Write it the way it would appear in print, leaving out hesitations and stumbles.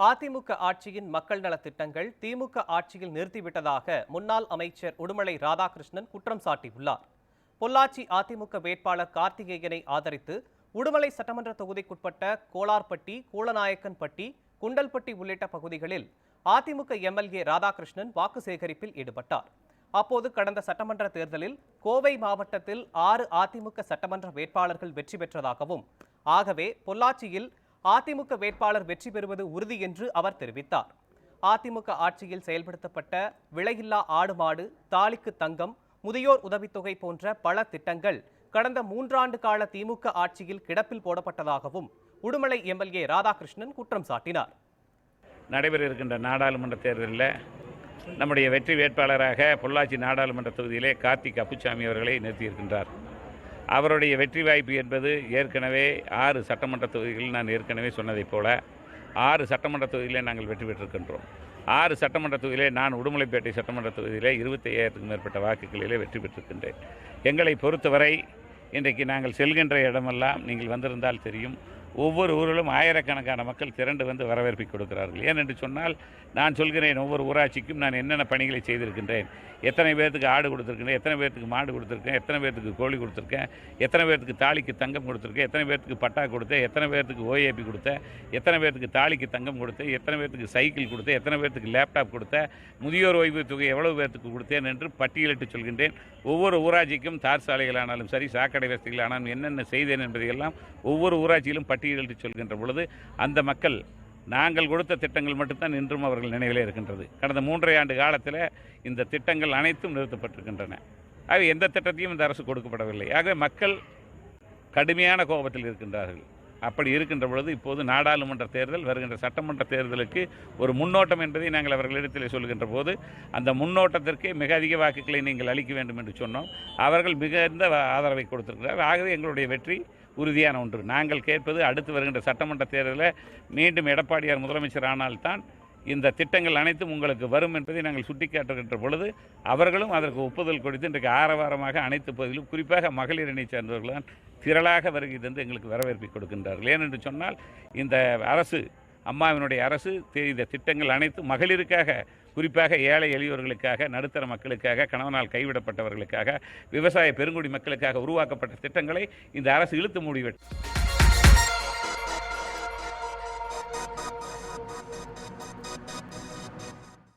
அதிமுக ஆட்சியின் மக்கள் நலத் திட்டங்கள் திமுக ஆட்சியில் நிறுத்திவிட்டதாக முன்னாள் அமைச்சர் உடுமலை ராதாகிருஷ்ணன் குற்றம் சாட்டியுள்ளார். பொள்ளாச்சி அதிமுக வேட்பாளர் கார்த்திகேயனை ஆதரித்து உடுமலை சட்டமன்ற தொகுதிக்குட்பட்ட கோலார்பட்டி, கூளநாயக்கன்பட்டி, குண்டல்பட்டி உள்ளிட்ட பகுதிகளில் அதிமுக எம்எல்ஏ ராதாகிருஷ்ணன் வாக்கு சேகரிப்பில் ஈடுபட்டார். அப்போது கடந்த சட்டமன்ற தேர்தலில் கோவை மாவட்டத்தில் 6 அதிமுக சட்டமன்ற வேட்பாளர்கள் வெற்றி பெற்றதாகவும், ஆகவே பொள்ளாச்சியில் அதிமுக வேட்பாளர் வெற்றி பெறுவது உறுதி என்று அவர் தெரிவித்தார். அதிமுக ஆட்சியில் செயல்படுத்தப்பட்ட விலையில்லா ஆடு மாடு, தாலிக்கு தங்கம், முதியோர் உதவித்தொகை போன்ற பல திட்டங்கள் கடந்த 3 ஆண்டு கால திமுக ஆட்சியில் கிடப்பில் போடப்பட்டதாகவும் உடுமலை எம்எல்ஏ ராதாகிருஷ்ணன் குற்றம் சாட்டினார். நடைபெற இருக்கின்ற நாடாளுமன்ற தேர்தலில் நம்முடைய வெற்றி வேட்பாளராக பொள்ளாச்சி நாடாளுமன்ற தொகுதியிலே கார்த்திக் அப்புசாமி அவர்களை நிறுத்தியிருக்கின்றார். அவருடைய வெற்றி வாய்ப்பு என்பது ஏற்கனவே 6 சட்டமன்ற தொகுதிகளில் நான் ஏற்கனவே சொன்னதைப் போல 6 சட்டமன்ற தொகுதியிலே நாங்கள் வெற்றி பெற்றிருக்கின்றோம். 6 சட்டமன்ற தொகுதியிலே நான் உடுமலைப்பேட்டை சட்டமன்ற தொகுதியிலே 25,000க்கும் மேற்பட்ட வாக்குகளிலே வெற்றி பெற்றிருக்கின்றேன். எங்களை பொறுத்தவரை இன்றைக்கு நாங்கள் செல்கின்ற இடமெல்லாம் நீங்கள் வந்திருந்தால் தெரியும், ஒவ்வொரு ஊரிலும் ஆயிரக்கணக்கான மக்கள் திரண்டு வந்து வரவேற்பை கொடுக்கிறார்கள். ஏனென்று சொன்னால், நான் சொல்கிறேன், ஒவ்வொரு ஊராட்சிக்கும் நான் என்னென்ன பணிகளை செய்திருக்கின்றேன், எத்தனை பேர்த்துக்கு ஆடு கொடுத்துருக்கேன், எத்தனை பேர்த்துக்கு மாடு கொடுத்துருக்கேன், எத்தனை பேர்த்துக்கு கோழி கொடுத்துருக்கேன், எத்தனை பேர்த்துக்கு தாலிக்கு தங்கம் கொடுத்துருக்கேன், எத்தனை பேர்த்துக்கு பட்டா கொடுத்தேன், எத்தனை பேர்த்துக்கு ஓஏபி கொடுத்தேன், எத்தனை பேர்த்துக்கு தாலிக்கு தங்கம் கொடுத்தேன், எத்தனை பேர்த்துக்கு சைக்கிள் கொடுத்தேன், எத்தனை பேர்த்துக்கு லேப்டாப் கொடுத்தேன், முதியோர் ஓய்வு தொகை எவ்வளவு பேர்த்துக்கு கொடுத்தேன் என்று பட்டியலிட்டு சொல்கின்றேன். ஒவ்வொரு ஊராட்சிக்கும் தார் சாலைகளானாலும் சரி, சாக்கடை வசதிகளானாலும் என்னென்ன செய்தேன் என்பதையெல்லாம் ஒவ்வொரு ஊராட்சியிலும் பட்டியலிட்டு சொல்கின்ற பொழுது அந்த மக்கள் நாங்கள் கொடுத்த திட்டங்கள் மட்டும்தான் இன்றும் அவர்கள் நினைவிலே இருக்கின்றது. கடந்த 3.5 ஆண்டு காலத்தில் இந்த திட்டங்கள் அனைத்தும் நிறுத்தப்பட்டிருக்கின்றன. ஆகவே எந்த திட்டத்தையும் இந்த அரசு கொடுக்கப்படவில்லை. ஆகவே மக்கள் கடுமையான கோபத்தில் இருக்கின்றார்கள். அப்படி இருக்கின்ற பொழுது இப்போது நாடாளுமன்ற தேர்தல், வருகின்ற சட்டமன்ற தேர்தலுக்கு ஒரு முன்னோட்டம் என்பதை நாங்கள் அவர்களிடத்தில் சொல்கின்ற போது, அந்த முன்னோட்டத்திற்கு மிக அதிக வாக்குகளை நீங்கள் அளிக்க வேண்டும் என்று சொன்னோம். அவர்கள் மிகுந்த ஆதரவை கொடுத்திருக்கிறார். ஆகவே எங்களுடைய வெற்றி உறுதியான ஒன்று. நாங்கள் கேட்பது, அடுத்து வருகின்ற சட்டமன்ற தேர்தலில் மீண்டும் எடப்பாடியார் முதலமைச்சர் ஆனால்தான் இந்த திட்டங்கள் அனைத்தும் உங்களுக்கு வரும் என்பதை நாங்கள் சுட்டிக்காட்டுகின்ற பொழுது அவர்களும் அதற்கு ஒப்புதல் கொடுத்து இன்றைக்கு ஆரவாரமாக அனைத்து பகுதியிலும், குறிப்பாக மகளிர் அணி சேர்ந்தவர்கள் தான் திரளாக வருகை தந்து எங்களுக்கு வரவேற்பை கொடுக்கின்றார்கள். ஏனென்று சொன்னால், இந்த அரசு, அம்மாவினுடைய அரசு இந்த திட்டங்கள் அனைத்தும் மகளிருக்காக, குறிப்பாக ஏழை எளியோர்களுக்காக, நடுத்தர மக்களுக்காக, கணவனால் கைவிடப்பட்டவர்களுக்காக, விவசாய பெருங்குடி மக்களுக்காக உருவாக்கப்பட்ட திட்டங்களை இந்த அரசு இழுத்து மூடிவிட்டது.